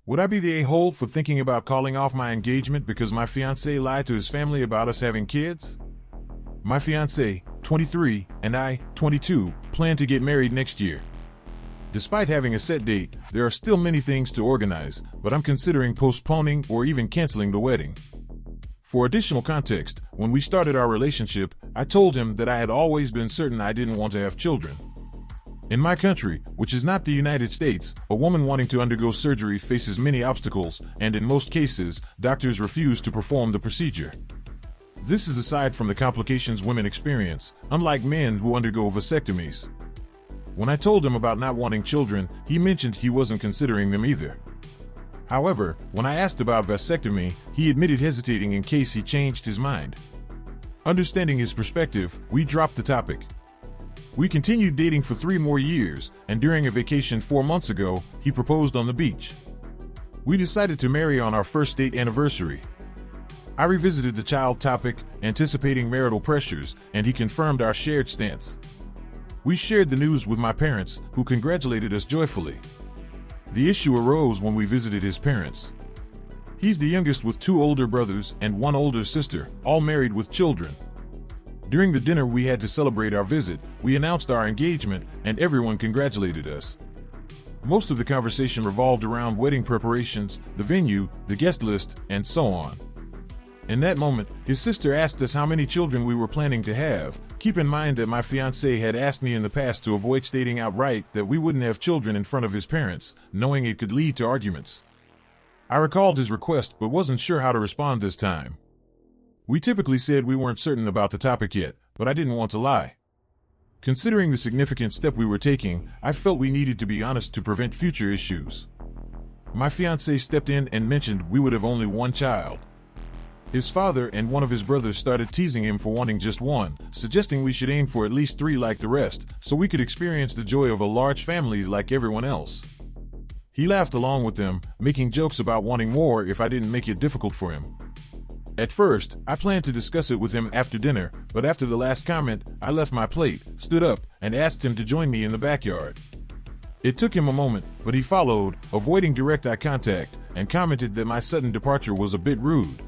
Would I be the a-hole for thinking about calling off my engagement because my fiancé lied to his family about us having kids? My fiancé, 23, and I, 22, plan to get married next year. Despite having a set date, there are still many things to organize, but I'm considering postponing or even canceling the wedding. For additional context, when we started our relationship, I told him that I had always been certain I didn't want to have children. In my country, which is not the United States, a woman wanting to undergo surgery faces many obstacles, and in most cases, doctors refuse to perform the procedure. This is aside from the complications women experience, unlike men who undergo vasectomies. When I told him about not wanting children, he mentioned he wasn't considering them either. However, when I asked about vasectomy, he admitted hesitating in case he changed his mind. Understanding his perspective, we dropped the topic. We continued dating for 3 more years, and during a vacation 4 months ago, he proposed on the beach. We decided to marry on our first date anniversary. I revisited the child topic, anticipating marital pressures, and he confirmed our shared stance. We shared the news with my parents, who congratulated us joyfully. The issue arose when we visited his parents. He's the youngest with 2 older brothers and 1 older sister, all married with children. During the dinner we had to celebrate our visit, we announced our engagement, and everyone congratulated us. Most of the conversation revolved around wedding preparations, the venue, the guest list, and so on. In that moment, his sister asked us how many children we were planning to have. Keep in mind that my fiancé had asked me in the past to avoid stating outright that we wouldn't have children in front of his parents, knowing it could lead to arguments. I recalled his request but wasn't sure how to respond this time. We typically said we weren't certain about the topic yet, but I didn't want to lie. Considering the significant step we were taking, I felt we needed to be honest to prevent future issues. My fiancé stepped in and mentioned we would have only 1 child. His father and one of his brothers started teasing him for wanting just 1, suggesting we should aim for at least 3 like the rest, so we could experience the joy of a large family like everyone else. He laughed along with them, making jokes about wanting more if I didn't make it difficult for him. At first, I planned to discuss it with him after dinner, but after the last comment, I left my plate, stood up, and asked him to join me in the backyard. It took him a moment, but he followed, avoiding direct eye contact, and commented that my sudden departure was a bit rude.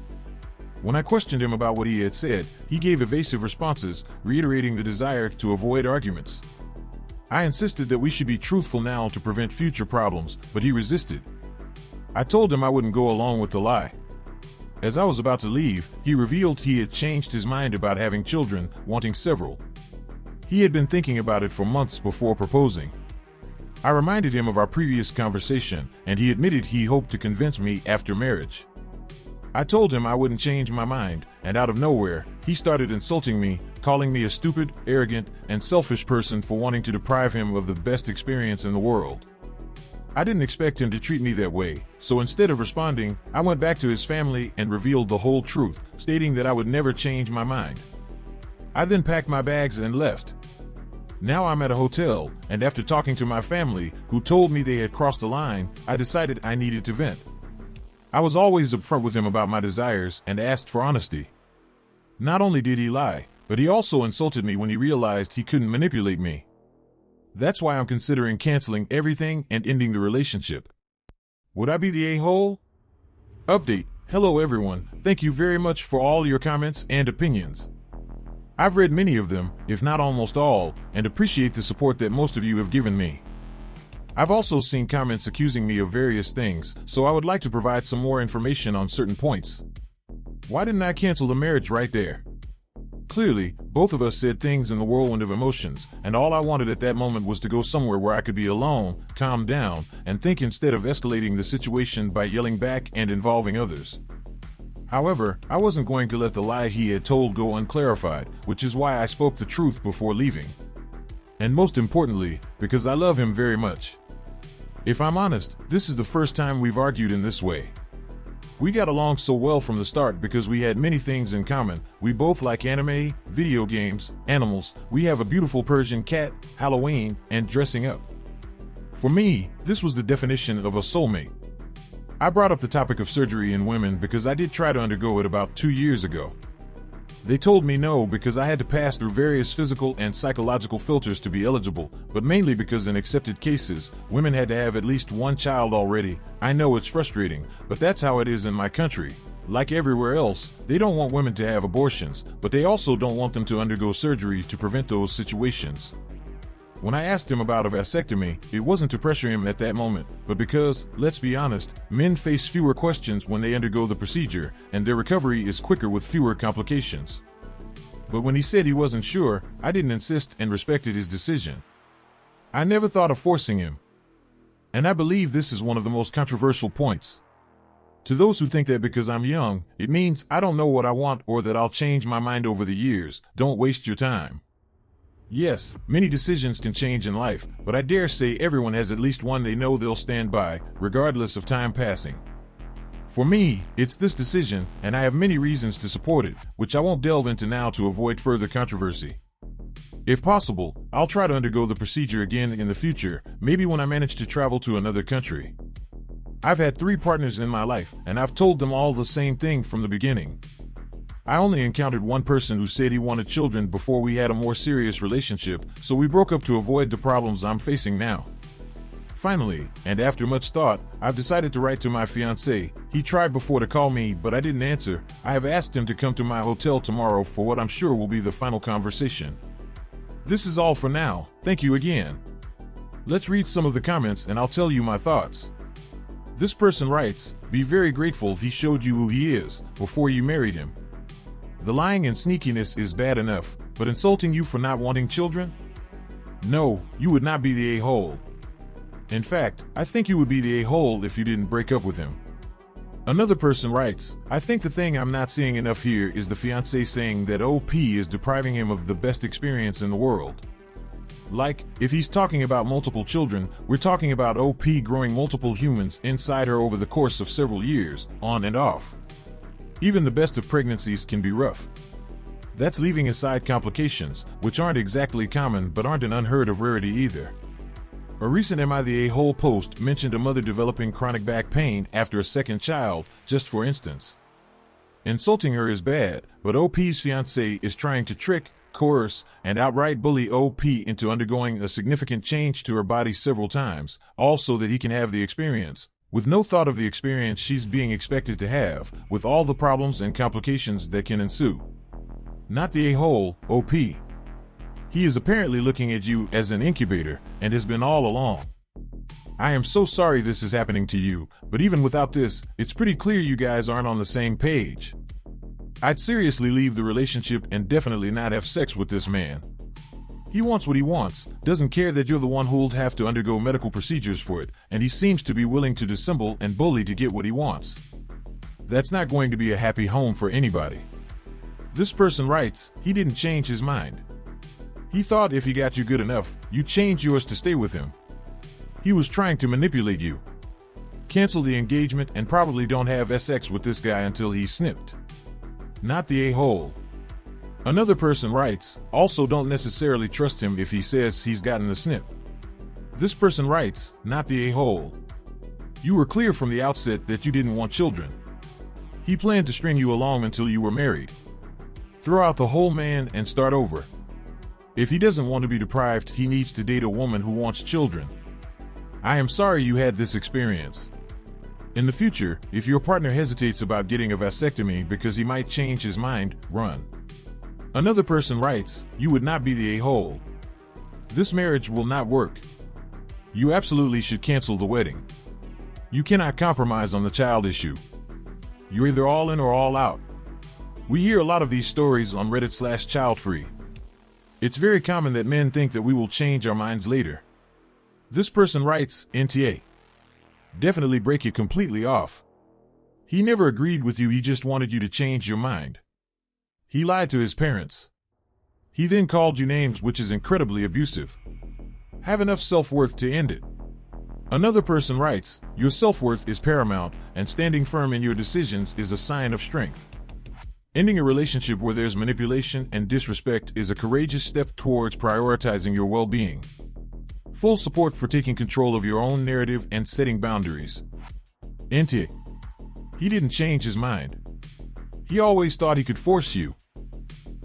When I questioned him about what he had said, he gave evasive responses, reiterating the desire to avoid arguments. I insisted that we should be truthful now to prevent future problems, but he resisted. I told him I wouldn't go along with the lie. As I was about to leave, he revealed he had changed his mind about having children, wanting several. He had been thinking about it for months before proposing. I reminded him of our previous conversation, and he admitted he hoped to convince me after marriage. I told him I wouldn't change my mind, and out of nowhere, he started insulting me, calling me a stupid, arrogant, and selfish person for wanting to deprive him of the best experience in the world. I didn't expect him to treat me that way, so instead of responding, I went back to his family and revealed the whole truth, stating that I would never change my mind. I then packed my bags and left. Now I'm at a hotel, and after talking to my family, who told me they had crossed the line, I decided I needed to vent. I was always upfront with him about my desires and asked for honesty. Not only did he lie, but he also insulted me when he realized he couldn't manipulate me. That's why I'm considering canceling everything and ending the relationship. Would I be the a-hole? Update. Hello everyone, thank you very much for all your comments and opinions. I've read many of them, if not almost all, and appreciate the support that most of you have given me. I've also seen comments accusing me of various things, so I would like to provide some more information on certain points. Why didn't I cancel the marriage right there? Clearly, both of us said things in the whirlwind of emotions, and all I wanted at that moment was to go somewhere where I could be alone, calm down, and think instead of escalating the situation by yelling back and involving others. However, I wasn't going to let the lie he had told go unclarified, which is why I spoke the truth before leaving. And most importantly, because I love him very much. If I'm honest, this is the first time we've argued in this way. We got along so well from the start because we had many things in common. We both like anime, video games, animals, we have a beautiful Persian cat, Halloween, and dressing up. For me, this was the definition of a soulmate. I brought up the topic of surgery in women because I did try to undergo it about 2 years ago. They told me no because I had to pass through various physical and psychological filters to be eligible, but mainly because in accepted cases, women had to have at least one child already. I know it's frustrating, but that's how it is in my country. Like everywhere else, they don't want women to have abortions, but they also don't want them to undergo surgery to prevent those situations. When I asked him about a vasectomy, it wasn't to pressure him at that moment, but because, let's be honest, men face fewer questions when they undergo the procedure, and their recovery is quicker with fewer complications. But when he said he wasn't sure, I didn't insist and respected his decision. I never thought of forcing him. And I believe this is one of the most controversial points. To those who think that because I'm young, it means I don't know what I want or that I'll change my mind over the years, don't waste your time. Yes, many decisions can change in life, but I dare say everyone has at least one they know they'll stand by, regardless of time passing. For me, it's this decision, and I have many reasons to support it, which I won't delve into now to avoid further controversy. If possible, I'll try to undergo the procedure again in the future, maybe when I manage to travel to another country. I've had 3 partners in my life, and I've told them all the same thing from the beginning. I only encountered one person who said he wanted children before we had a more serious relationship, so we broke up to avoid the problems I'm facing now. Finally, and after much thought, I've decided to write to my fiancé. He tried before to call me, but I didn't answer. I have asked him to come to my hotel tomorrow for what I'm sure will be the final conversation. This is all for now. Thank you again. Let's read some of the comments and I'll tell you my thoughts. This person writes, "Be very grateful he showed you who he is before you married him. The lying and sneakiness is bad enough, but insulting you for not wanting children? No, you would not be the a-hole. In fact, I think you would be the a-hole if you didn't break up with him." Another person writes, "I think the thing I'm not seeing enough here is the fiancé saying that OP is depriving him of the best experience in the world. Like, if he's talking about multiple children, we're talking about OP growing multiple humans inside her over the course of several years, on and off. Even the best of pregnancies can be rough. That's leaving aside complications, which aren't exactly common but aren't an unheard of rarity either." A recent Am I the A-hole post mentioned a mother developing chronic back pain after a second child, just for instance. Insulting her is bad, but OP's fiancé is trying to trick, coerce, and outright bully OP into undergoing a significant change to her body several times, all so that he can have the experience, with no thought of the experience she's being expected to have, with all the problems and complications that can ensue. Not the a-hole, OP. He is apparently looking at you as an incubator, and has been all along. I am so sorry this is happening to you, but even without this, it's pretty clear you guys aren't on the same page. I'd seriously leave the relationship and definitely not have sex with this man. He wants what he wants, doesn't care that you're the one who'll have to undergo medical procedures for it, and he seems to be willing to dissemble and bully to get what he wants. That's not going to be a happy home for anybody. This person writes, "He didn't change his mind. He thought if he got you good enough, you'd change yours to stay with him. He was trying to manipulate you. Cancel the engagement and probably don't have sex with this guy until he's snipped." Not the a-hole. Another person writes, "Also don't necessarily trust him if he says he's gotten the snip." This person writes, "Not the a-hole. You were clear from the outset that you didn't want children. He planned to string you along until you were married. Throw out the whole man and start over. If he doesn't want to be deprived, he needs to date a woman who wants children. I am sorry you had this experience. In the future, if your partner hesitates about getting a vasectomy because he might change his mind, run." Another person writes, "You would not be the a-hole. This marriage will not work. You absolutely should cancel the wedding. You cannot compromise on the child issue. You're either all in or all out." We hear a lot of these stories on Reddit/ChildFree. It's very common that men think that we will change our minds later. This person writes, "NTA. Definitely break it completely off. He never agreed with you, he just wanted you to change your mind. He lied to his parents. He then called you names, which is incredibly abusive. Have enough self-worth to end it." Another person writes, "Your self-worth is paramount, and standing firm in your decisions is a sign of strength. Ending a relationship where there's manipulation and disrespect is a courageous step towards prioritizing your well-being. Full support for taking control of your own narrative and setting boundaries." NTA. He didn't change his mind. He always thought he could force you.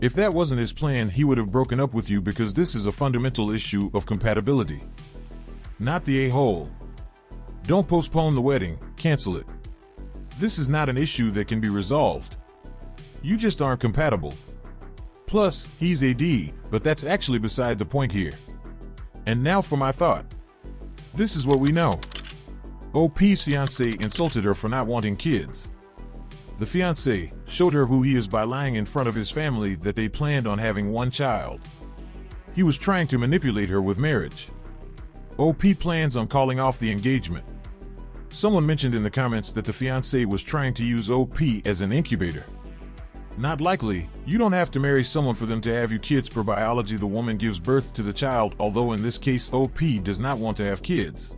If that wasn't his plan, he would have broken up with you because this is a fundamental issue of compatibility. Not the a-hole. Don't postpone the wedding, cancel it. This is not an issue that can be resolved. You just aren't compatible. Plus, he's AD, but that's actually beside the point here. And now for my thought. This is what we know. OP's fiancé insulted her for not wanting kids. The fiancé showed her who he is by lying in front of his family that they planned on having one child. He was trying to manipulate her with marriage. OP plans on calling off the engagement. Someone mentioned in the comments that the fiancé was trying to use OP as an incubator. Not likely. You don't have to marry someone for them to have you kids. Per biology, the woman gives birth to the child, although in this case OP does not want to have kids.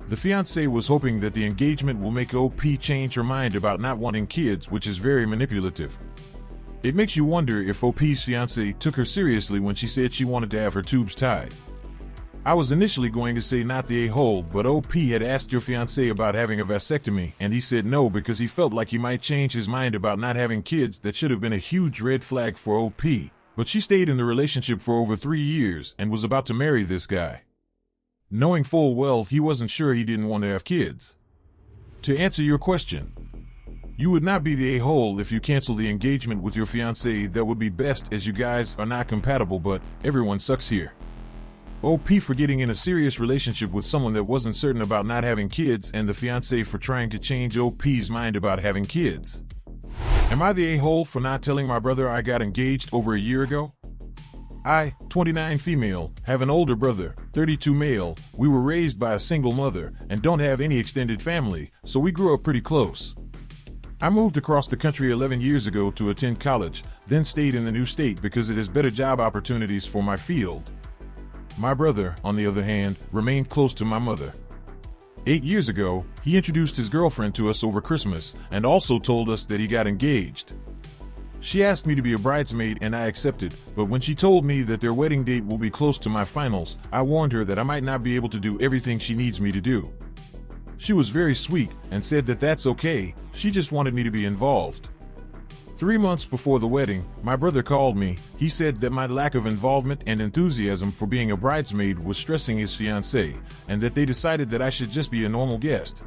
The fiancé was hoping that the engagement will make OP change her mind about not wanting kids, which is very manipulative. It makes you wonder if OP's fiancé took her seriously when she said she wanted to have her tubes tied. I was initially going to say not the a-hole, but OP had asked your fiancé about having a vasectomy, and he said no because he felt like he might change his mind about not having kids. That should have been a huge red flag for OP, but she stayed in the relationship for over 3 years and was about to marry this guy, knowing full well he wasn't sure he didn't want to have kids. To answer your question, you would not be the a-hole if you cancel the engagement with your fiancé. That would be best, as you guys are not compatible, but everyone sucks here. OP for getting in a serious relationship with someone that wasn't certain about not having kids, and the fiancé for trying to change OP's mind about having kids. Am I the a-hole for not telling my brother I got engaged over a year ago? I, 29 female, have an older brother, 32 male. We were raised by a single mother and don't have any extended family, so we grew up pretty close. I moved across the country 11 years ago to attend college, then stayed in the new state because it has better job opportunities for my field. My brother, on the other hand, remained close to my mother. 8 years ago, he introduced his girlfriend to us over Christmas and also told us that he got engaged. She asked me to be a bridesmaid and I accepted, but when she told me that their wedding date will be close to my finals, I warned her that I might not be able to do everything she needs me to do. She was very sweet and said that that's okay, she just wanted me to be involved. 3 months before the wedding, my brother called me. He said that my lack of involvement and enthusiasm for being a bridesmaid was stressing his fiancée, and that they decided that I should just be a normal guest.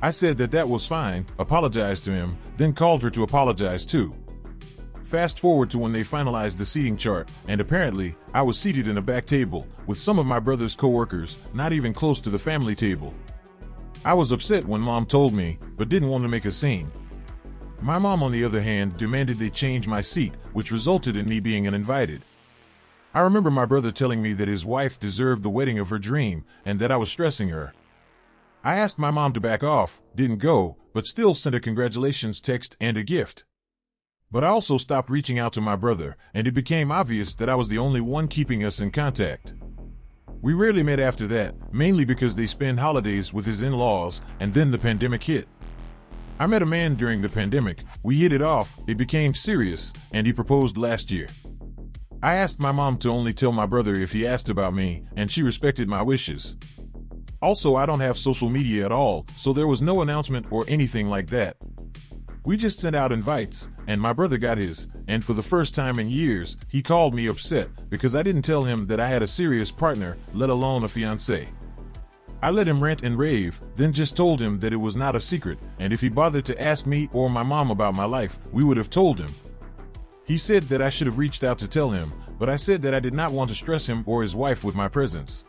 I said that that was fine, apologized to him, then called her to apologize too. Fast forward to when they finalized the seating chart, and apparently, I was seated in a back table, with some of my brother's co-workers, not even close to the family table. I was upset when Mom told me, but didn't want to make a scene. My mom, on the other hand, demanded they change my seat, which resulted in me being uninvited. I remember my brother telling me that his wife deserved the wedding of her dream, and that I was stressing her. I asked my mom to back off, didn't go, but still sent a congratulations text and a gift. But I also stopped reaching out to my brother, and it became obvious that I was the only one keeping us in contact. We rarely met after that, mainly because they spend holidays with his in-laws, and then the pandemic hit. I met a man during the pandemic, we hit it off, it became serious, and he proposed last year. I asked my mom to only tell my brother if he asked about me, and she respected my wishes. Also, I don't have social media at all, so there was no announcement or anything like that. We just sent out invites, and my brother got his, and for the first time in years, he called me upset because I didn't tell him that I had a serious partner, let alone a fiancé. I let him rant and rave, then just told him that it was not a secret, and if he bothered to ask me or my mom about my life, we would have told him. He said that I should have reached out to tell him, but I said that I did not want to stress him or his wife with my presence.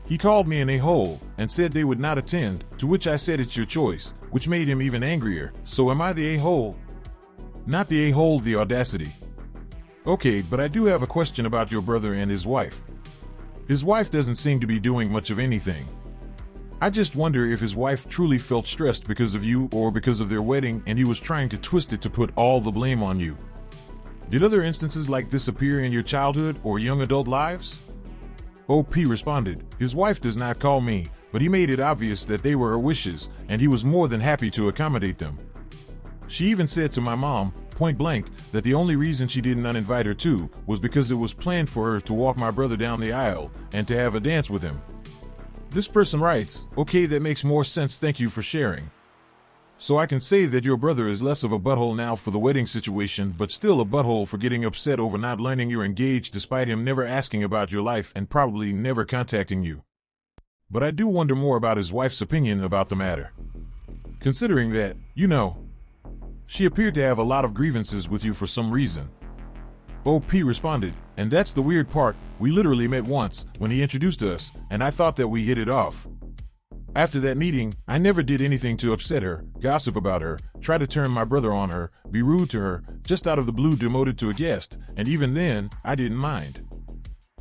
He called me an a-hole and said they would not attend, to which I said it's your choice, which made him even angrier. So am I the a-hole? Not the a-hole, the audacity. Okay, but I do have a question about your brother and his wife. His wife doesn't seem to be doing much of anything. I just wonder if his wife truly felt stressed because of you or because of their wedding and he was trying to twist it to put all the blame on you. Did other instances like this appear in your childhood or young adult lives? OP responded, his wife does not call me, but he made it obvious that they were her wishes and he was more than happy to accommodate them. She even said to my mom, point blank, that the only reason she didn't uninvite her too was because it was planned for her to walk my brother down the aisle and to have a dance with him. This person writes, okay, that makes more sense, thank you for sharing. So I can say that your brother is less of a butthole now for the wedding situation, but still a butthole for getting upset over not learning you're engaged despite him never asking about your life and probably never contacting you. But I do wonder more about his wife's opinion about the matter. Considering that, she appeared to have a lot of grievances with you for some reason. OP responded, and that's the weird part, we literally met once, when he introduced us, and I thought that we hit it off. After that meeting, I never did anything to upset her, gossip about her, try to turn my brother on her, be rude to her, just out of the blue demoted to a guest, and even then, I didn't mind.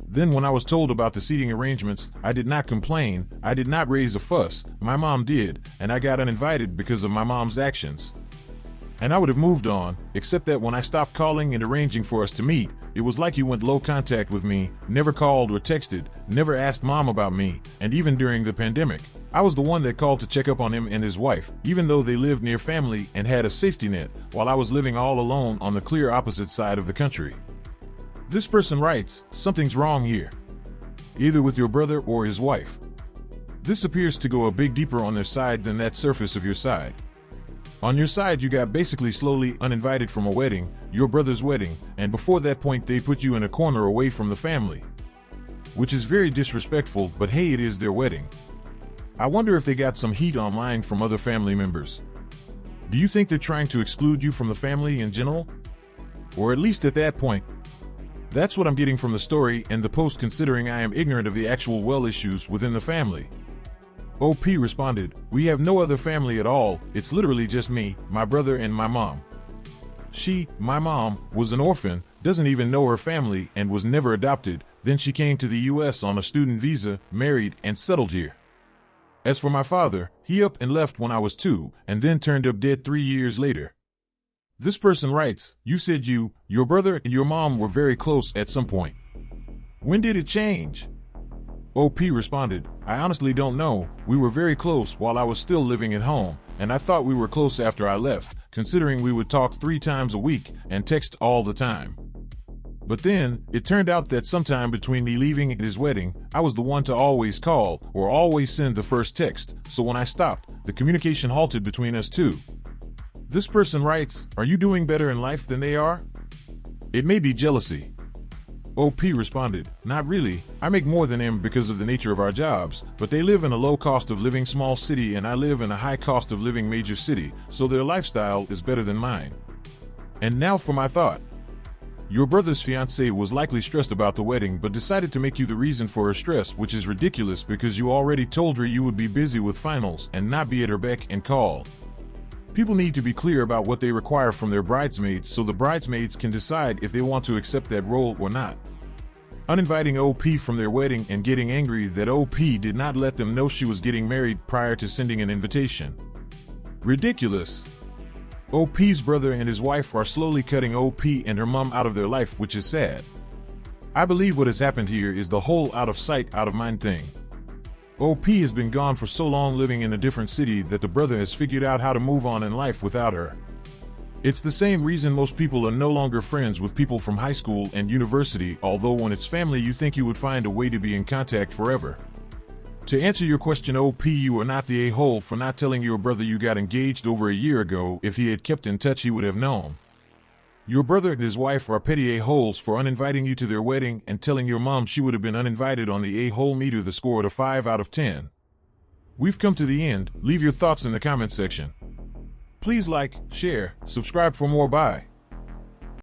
Then when I was told about the seating arrangements, I did not complain, I did not raise a fuss, my mom did, and I got uninvited because of my mom's actions. And I would have moved on, except that when I stopped calling and arranging for us to meet, it was like you went low contact with me, never called or texted, never asked mom about me, and even during the pandemic, I was the one that called to check up on him and his wife, even though they lived near family and had a safety net, while I was living all alone on the clear opposite side of the country. This person writes, something's wrong here. Either with your brother or his wife. This appears to go a bit deeper on their side than that surface of your side. On your side, you got basically slowly uninvited from a wedding, your brother's wedding, and before that point they put you in a corner away from the family. Which is very disrespectful, but hey, it is their wedding. I wonder if they got some heat online from other family members. Do you think they're trying to exclude you from the family in general? Or at least at that point? That's what I'm getting from the story and the post, considering I am ignorant of the actual well issues within the family. OP responded, we have no other family at all, it's literally just me, my brother and my mom. My mom, was an orphan, doesn't even know her family and was never adopted, then she came to the US on a student visa, married, and settled here. As for my father, he up and left when I was 2, and then turned up dead 3 years later. This person writes, you said your brother and your mom were very close at some point. When did it change? OP responded, I honestly don't know, we were very close while I was still living at home, and I thought we were close after I left, considering we would talk 3 times a week and text all the time. But then, it turned out that sometime between me leaving and his wedding, I was the one to always call or always send the first text, so when I stopped, the communication halted between us two. This person writes, are you doing better in life than they are? It may be jealousy. OP responded, not really, I make more than him because of the nature of our jobs, but they live in a low cost of living small city and I live in a high cost of living major city, so their lifestyle is better than mine. And now for my thought. Your brother's fiancé was likely stressed about the wedding but decided to make you the reason for her stress, which is ridiculous because you already told her you would be busy with finals and not be at her beck and call. People need to be clear about what they require from their bridesmaids so the bridesmaids can decide if they want to accept that role or not. Uninviting OP from their wedding and getting angry that OP did not let them know she was getting married prior to sending an invitation. Ridiculous. OP's brother and his wife are slowly cutting OP and her mom out of their life, which is sad. I believe what has happened here is the whole out of sight, out of mind thing. OP has been gone for so long living in a different city that the brother has figured out how to move on in life without her. It's the same reason most people are no longer friends with people from high school and university, although when it's family you think you would find a way to be in contact forever. To answer your question, OP, you are not the a-hole for not telling your brother you got engaged over a year ago. If he had kept in touch he would have known. Your brother and his wife are petty a-holes for uninviting you to their wedding and telling your mom she would have been uninvited on the a-hole meter, the score at a 5 out of 10. We've come to the end. Leave your thoughts in the comment section. Please like, share, subscribe for more. Bye.